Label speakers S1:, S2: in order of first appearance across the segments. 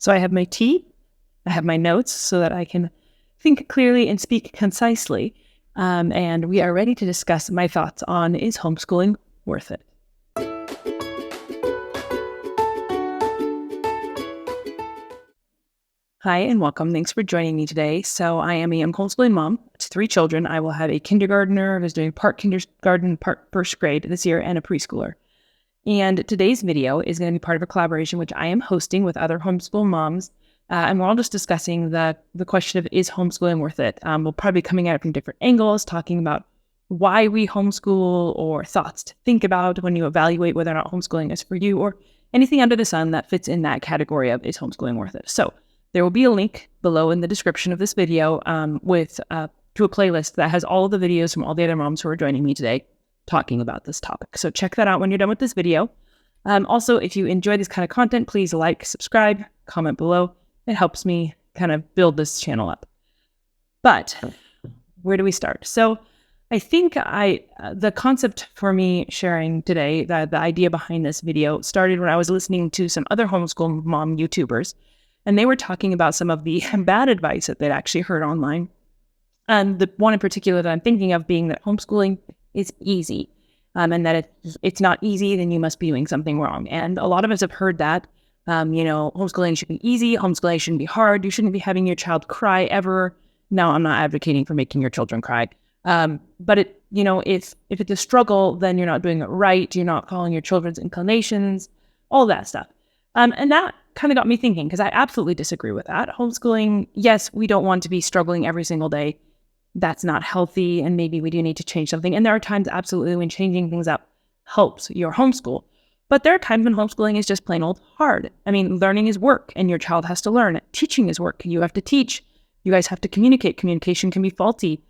S1: So I have my tea, I have my notes so that I can think clearly and speak concisely. And we are ready to discuss my thoughts on Is Homeschooling Worth It? Hi, and welcome. Thanks for joining me today. So I am a young homeschooling mom to 3 children. I will have a kindergartner who's doing part kindergarten, part first grade this year, and a preschooler. And today's video is going to be part of a collaboration which I am hosting with other homeschool moms. And we're all just discussing the question of, is homeschooling worth it? We'll probably be coming at it from different angles, talking about why we homeschool or thoughts to think about when you evaluate whether or not homeschooling is for you, or anything under the sun that fits in that category of, is homeschooling worth it? So there will be a link below in the description of this video to a playlist that has all of the videos from all the other moms who are joining me today talking about this topic. So check that out when you're done with this video. Also, if you enjoy this kind of content, please like, subscribe, comment below. It helps me kind of build this channel up. But where do we start? So I think the concept for me sharing today, the idea behind this video started when I was listening to some other homeschool mom YouTubers, and they were talking about some of the bad advice that they'd actually heard online. And the one in particular that I'm thinking of being that homeschooling is easy, and that if it's not easy, then you must be doing something wrong. And a lot of us have heard that, homeschooling should be easy, homeschooling shouldn't be hard, you shouldn't be having your child cry ever. Now, I'm not advocating for making your children cry, but if it's a struggle, then you're not doing it right, you're not following your children's inclinations, all that stuff. And that kind of got me thinking, because I absolutely disagree with that. Homeschooling, yes, we don't want to be struggling every single day. That's not healthy, and maybe we do need to change something. And there are times, absolutely, when changing things up helps your homeschool. But there are times when homeschooling is just plain old hard. I mean, learning is work, and your child has to learn. Teaching is work. You have to teach. You guys have to communicate. Communication can be faulty.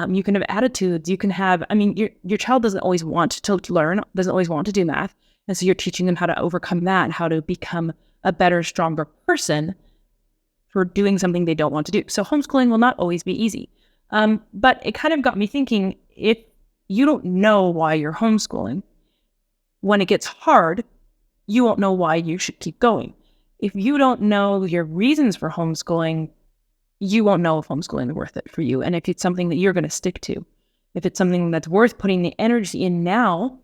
S1: You can have attitudes. You can have, your child doesn't always want to learn, doesn't always want to do math. And so you're teaching them how to overcome that, how to become a better, stronger person for doing something they don't want to do. So homeschooling will not always be easy. But it kind of got me thinking, if you don't know why you're homeschooling, when it gets hard, you won't know why you should keep going. If you don't know your reasons for homeschooling, you won't know if homeschooling is worth it for you. And if it's something that you're going to stick to, if it's something that's worth putting the energy in now,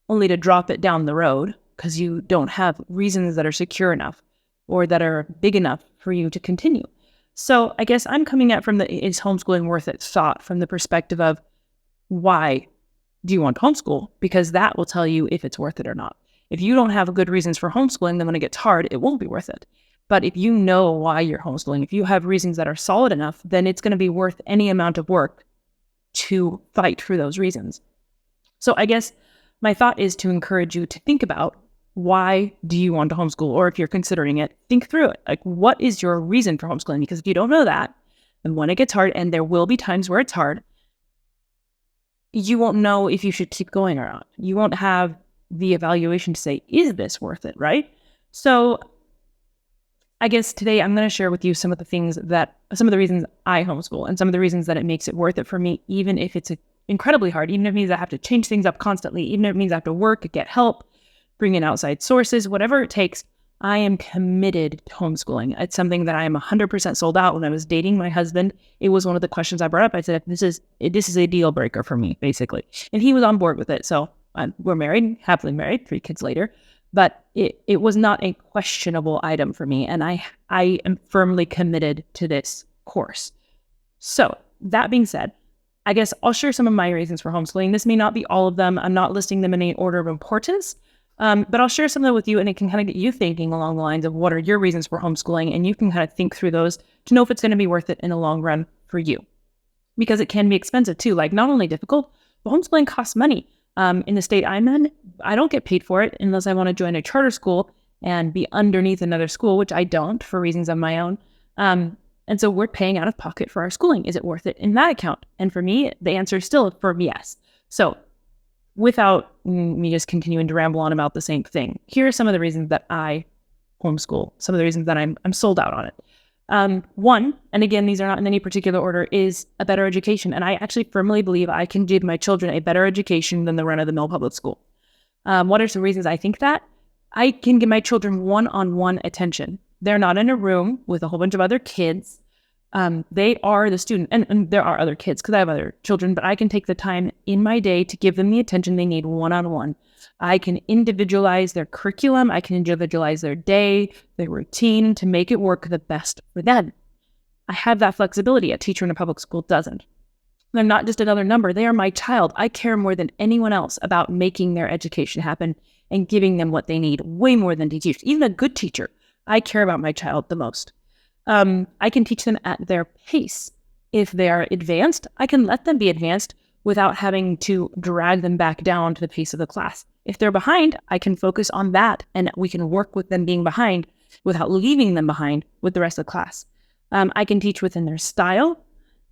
S1: only to drop it down the road because you don't have reasons that are secure enough or that are big enough for you to continue. So I guess I'm coming at from the is homeschooling worth it thought from the perspective of, why do you want to homeschool? Because that will tell you if it's worth it or not. If you don't have good reasons for homeschooling, then when it gets hard, it won't be worth it. But if you know why you're homeschooling, if you have reasons that are solid enough, then it's going to be worth any amount of work to fight for those reasons. So I guess my thought is to encourage you to think about, why do you want to homeschool? Or if you're considering it, think through it. Like, what is your reason for homeschooling? Because if you don't know that, and when it gets hard, and there will be times where it's hard, you won't know if you should keep going or not. You won't have the evaluation to say, is this worth it, right? So I guess today I'm going to share with you some of the reasons I homeschool, and some of the reasons that it makes it worth it for me, even if it's incredibly hard, even if it means I have to change things up constantly, even if it means I have to work, get help, bring in outside sources, whatever it takes. I am committed to homeschooling. It's something that I am 100% sold out. When I was dating my husband, it was one of the questions I brought up. I said, this is a deal breaker for me, basically. And he was on board with it. So we're married, happily married, 3 kids later. But it was not a questionable item for me. And I am firmly committed to this course. So that being said, I guess I'll share some of my reasons for homeschooling. This may not be all of them. I'm not listing them in any order of importance. But I'll share some of that with you, and it can kind of get you thinking along the lines of, what are your reasons for homeschooling? And you can kind of think through those to know if it's going to be worth it in the long run for you. Because it can be expensive too. Like, not only difficult, but homeschooling costs money. In the state I'm in, I don't get paid for it unless I want to join a charter school and be underneath another school, which I don't for reasons of my own. And so we're paying out of pocket for our schooling. Is it worth it in that account? And for me, the answer is still a firm yes. So without me just continuing to ramble on about the same thing, here are some of the reasons that I homeschool, some of the reasons that I'm sold out on it. One, and again, these are not in any particular order, is a better education. And I actually firmly believe I can give my children a better education than the run-of-the-mill public school. What are some reasons I think that? I can give my children one-on-one attention They're not in a room with a whole bunch of other kids. They are the student, and there are other kids because I have other children, but I can take the time in my day to give them the attention they need one-on-one. I can individualize their curriculum. I can individualize their day, their routine to make it work the best for them. I have that flexibility. A teacher in a public school doesn't. They're not just another number. They are my child. I care more than anyone else about making their education happen and giving them what they need, way more than teachers. Even a good teacher, I care about my child the most. I can teach them at their pace. If they're advanced, I can let them be advanced without having to drag them back down to the pace of the class. If they're behind, I can focus on that, and we can work with them being behind without leaving them behind with the rest of the class. I can teach within their style,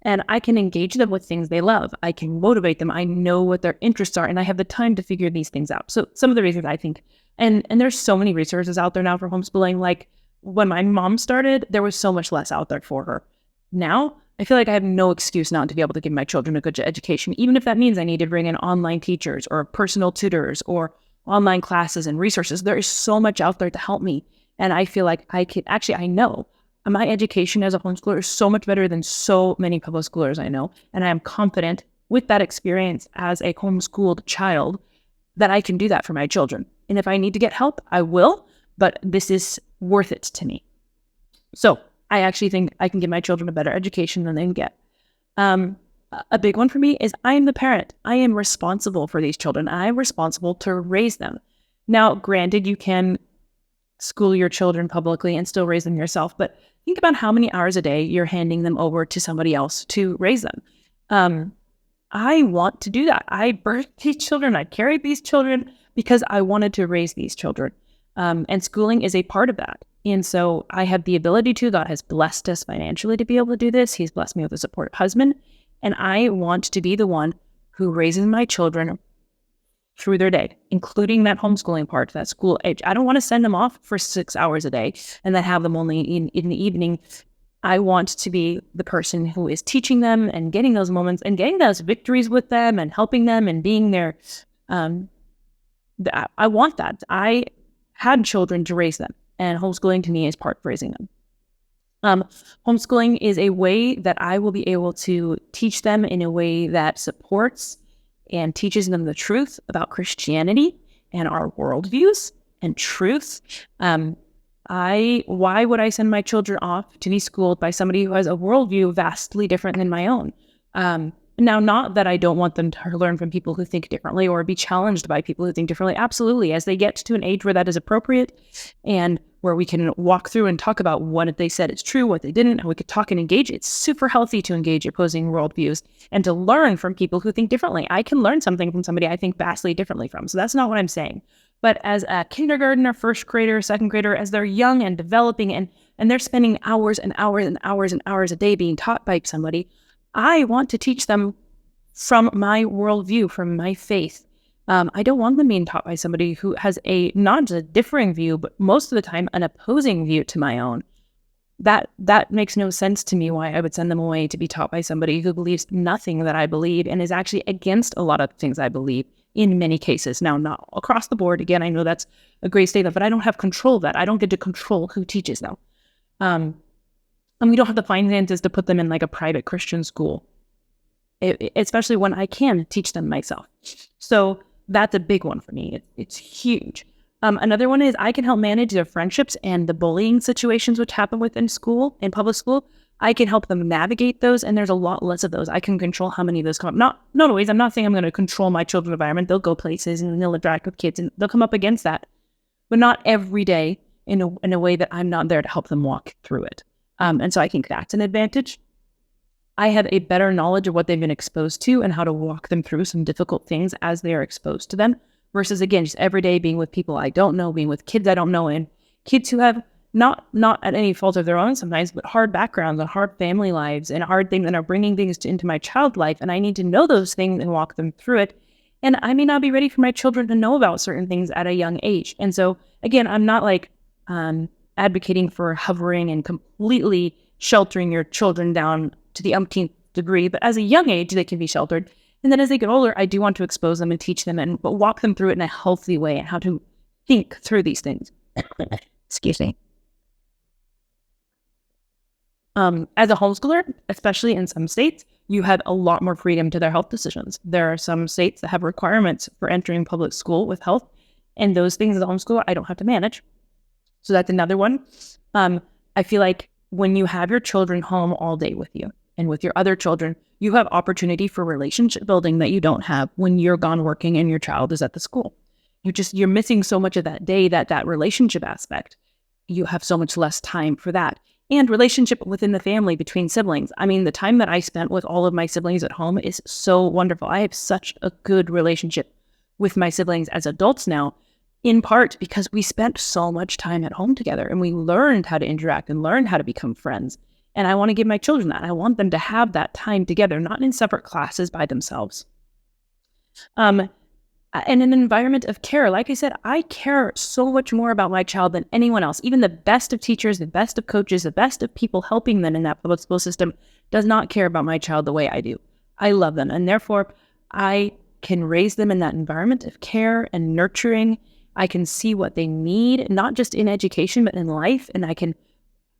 S1: and I can engage them with things they love. I can motivate them. I know what their interests are, and I have the time to figure these things out. So some of the reasons I think, and there's so many resources out there now for homeschooling. Like when my mom started, there was so much less out there for her. Now, I feel like I have no excuse not to be able to give my children a good education, even if that means I need to bring in online teachers or personal tutors or online classes and resources. There is so much out there to help me. And I feel like I know my education as a homeschooler is so much better than so many public schoolers I know. And I am confident with that experience as a homeschooled child that I can do that for my children. And if I need to get help, I will, but this is worth it to me. So I actually think I can give my children a better education than they can get. A big one for me is I am the parent. I am responsible for these children. I am responsible to raise them. Now, granted, you can school your children publicly and still raise them yourself, but think about how many hours a day you're handing them over to somebody else to raise them. I want to do that. I birthed these children. I carried these children because I wanted to raise these children. And schooling is a part of that. And so I have the ability to. God has blessed us financially to be able to do this. He's blessed me with a supportive husband. And I want to be the one who raises my children through their day, including that homeschooling part, that school age. I don't want to send them off for 6 hours a day and then have them only in the evening. I want to be the person who is teaching them and getting those moments and getting those victories with them and helping them and being there. I want that. I had children to raise them, and homeschooling to me is part of raising them. Homeschooling is a way that I will be able to teach them in a way that supports and teaches them the truth about Christianity and our worldviews and truth. Why would I send my children off to be schooled by somebody who has a worldview vastly different than my own? Now, not that I don't want them to learn from people who think differently or be challenged by people who think differently. Absolutely. As they get to an age where that is appropriate and where we can walk through and talk about what they said is true, what they didn't, and we could talk and engage. It's super healthy to engage opposing worldviews and to learn from people who think differently. I can learn something from somebody I think vastly differently from. So that's not what I'm saying. But as a kindergartner, first grader, second grader, as they're young and developing and they're spending hours and hours and hours and hours a day being taught by somebody, I want to teach them from my worldview, from my faith. I don't want them being taught by somebody who has not just a differing view, but most of the time an opposing view to my own. That makes no sense to me why I would send them away to be taught by somebody who believes nothing that I believe and is actually against a lot of things I believe in many cases. Now, not across the board. Again, I know that's a great statement, but I don't have control of that. I don't get to control who teaches them. And we don't have the finances to put them in like a private Christian school, especially when I can teach them myself. So that's a big one for me. It's huge. Another one is I can help manage their friendships and the bullying situations which happen within school, in public school. I can help them navigate those, and there's a lot less of those. I can control how many of those come up. Not always. I'm not saying I'm going to control my children's environment. They'll go places and they'll interact with kids and they'll come up against that, but not every day in a way that I'm not there to help them walk through it. And so I think that's an advantage. I have a better knowledge of what they've been exposed to and how to walk them through some difficult things as they are exposed to them, versus, again, just every day being with people I don't know, being with kids I don't know, and kids who have not at any fault of their own sometimes, but hard backgrounds and hard family lives and hard things that are bringing things into my child life. And I need to know those things and walk them through it. And I may not be ready for my children to know about certain things at a young age. And so, again, I'm not like advocating for hovering and completely sheltering your children down to the umpteenth degree, but as a young age, they can be sheltered. And then as they get older, I do want to expose them and teach them but walk them through it in a healthy way and how to think through these things. Excuse me. As a homeschooler, especially in some states, you have a lot more freedom to their health decisions. There are some states that have requirements for entering public school with health, and those things as a homeschooler, I don't have to manage. So that's another one. I feel like when you have your children home all day with you and with your other children, you have opportunity for relationship building that you don't have when you're gone working and your child is at the school. You're missing so much of that day, that relationship aspect. You have so much less time for that. And relationship within the family between siblings. I mean, the time that I spent with all of my siblings at home is so wonderful. I have such a good relationship with my siblings as adults now, in part because we spent so much time at home together and we learned how to interact and learned how to become friends. And I want to give my children that. I want them to have that time together, not in separate classes by themselves. In an environment of care, like I said, I care so much more about my child than anyone else. Even the best of teachers, the best of coaches, the best of people helping them in that public school system does not care about my child the way I do. I love them, and therefore I can raise them in that environment of care and nurturing. I can see what they need, not just in education, but in life, and I can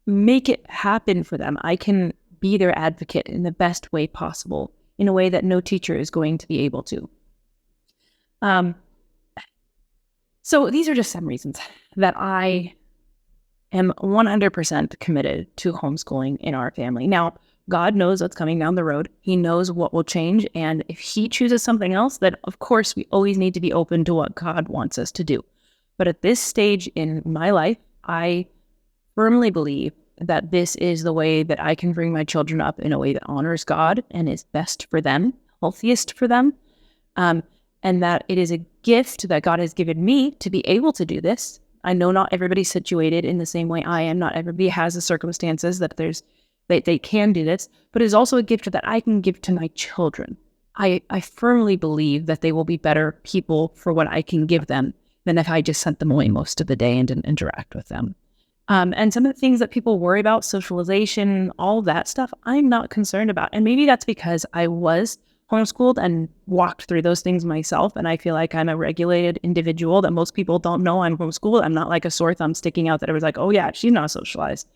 S1: make it happen for them. I can be their advocate in the best way possible, in a way that no teacher is going to be able to. So these are just some reasons that I am 100% committed to homeschooling in our family. Now, God knows what's coming down the road. He knows what will change. And if he chooses something else, then of course we always need to be open to what God wants us to do. But at this stage in my life, I firmly believe that this is the way that I can bring my children up in a way that honors God and is best for them, healthiest for them. And that it is a gift that God has given me to be able to do this. I know not everybody's situated in the same way I am. Not everybody has the circumstances that they can do this, but it is also a gift that I can give to my children. I firmly believe that they will be better people for what I can give them than if I just sent them away most of the day and didn't interact with them. And some of the things that people worry about, socialization, all that stuff, I'm not concerned about. And maybe that's because I was homeschooled and walked through those things myself. And I feel like I'm a regulated individual that most people don't know I'm homeschooled. I'm not like a sore thumb sticking out that I was like, oh yeah, she's not socialized.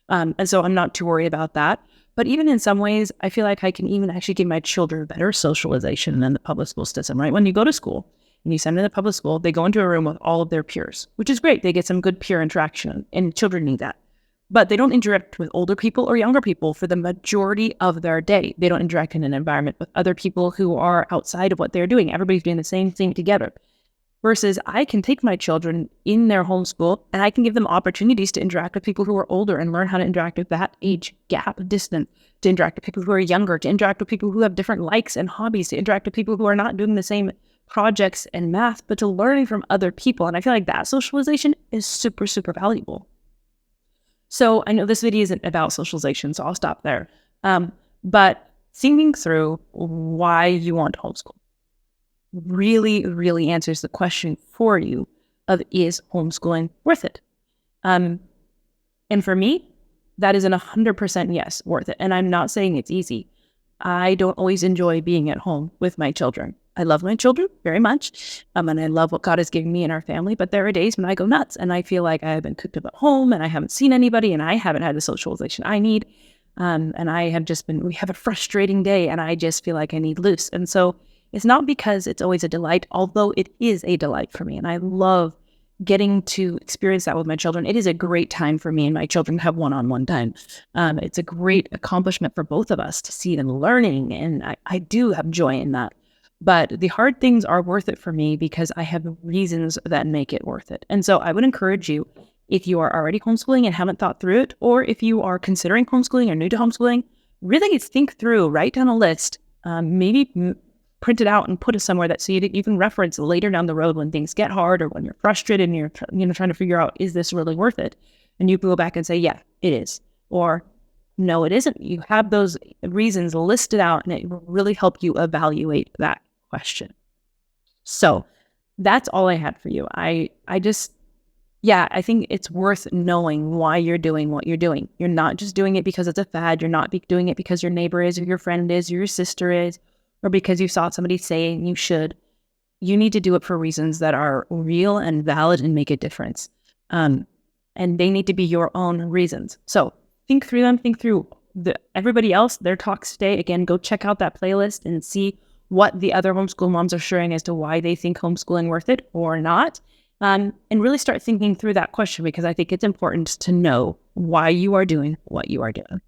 S1: And so I'm not too worried about that. But even in some ways, I feel like I can even actually give my children better socialization than the public school system, right? When you go to school and you send them to public school, they go into a room with all of their peers, which is great. They get some good peer interaction and children need that. But they don't interact with older people or younger people for the majority of their day. They don't interact in an environment with other people who are outside of what they're doing. Everybody's doing the same thing together. Versus I can take my children in their homeschool and I can give them opportunities to interact with people who are older and learn how to interact with that age gap distance, to interact with people who are younger, to interact with people who have different likes and hobbies, to interact with people who are not doing the same projects and math, but to learning from other people. And I feel like that socialization is super, super valuable. So I know this video isn't about socialization, so I'll stop there. But thinking through why you want to homeschool really, really answers the question for you of, is homeschooling worth it? And for me, that is 100% yes, worth it. And I'm not saying it's easy. I don't always enjoy being at home with my children. I love my children very much, and I love what God has given me in our family, but there are days when I go nuts and I feel like I have been cooped up at home and I haven't seen anybody and I haven't had the socialization I need, and we have a frustrating day and I just feel like I need loose. And so it's not because it's always a delight, although it is a delight for me, and I love getting to experience that with my children. It is a great time for me and my children to have one-on-one time. It's a great accomplishment for both of us to see them learning, and I do have joy in that. But the hard things are worth it for me because I have reasons that make it worth it. And so I would encourage you, if you are already homeschooling and haven't thought through it, or if you are considering homeschooling or new to homeschooling, really think through, write down a list, maybe print it out and put it somewhere that so you can reference later down the road when things get hard or when you're frustrated and you're trying to figure out, is this really worth it? And you can go back and say, yeah, it is. Or no, it isn't. You have those reasons listed out and it will really help you evaluate that question. So that's all I had for you. I think it's worth knowing why you're doing what you're doing. You're not just doing it because it's a fad. You're not doing it because your neighbor is, or your friend is, or your sister is, or because you saw somebody saying you should. You need to do it for reasons that are real and valid and make a difference. And they need to be your own reasons. So think through them, think through everybody else, their talks today. Again, go check out that playlist and see what the other homeschool moms are sharing as to why they think homeschooling worth it or not. And really start thinking through that question, because I think it's important to know why you are doing what you are doing.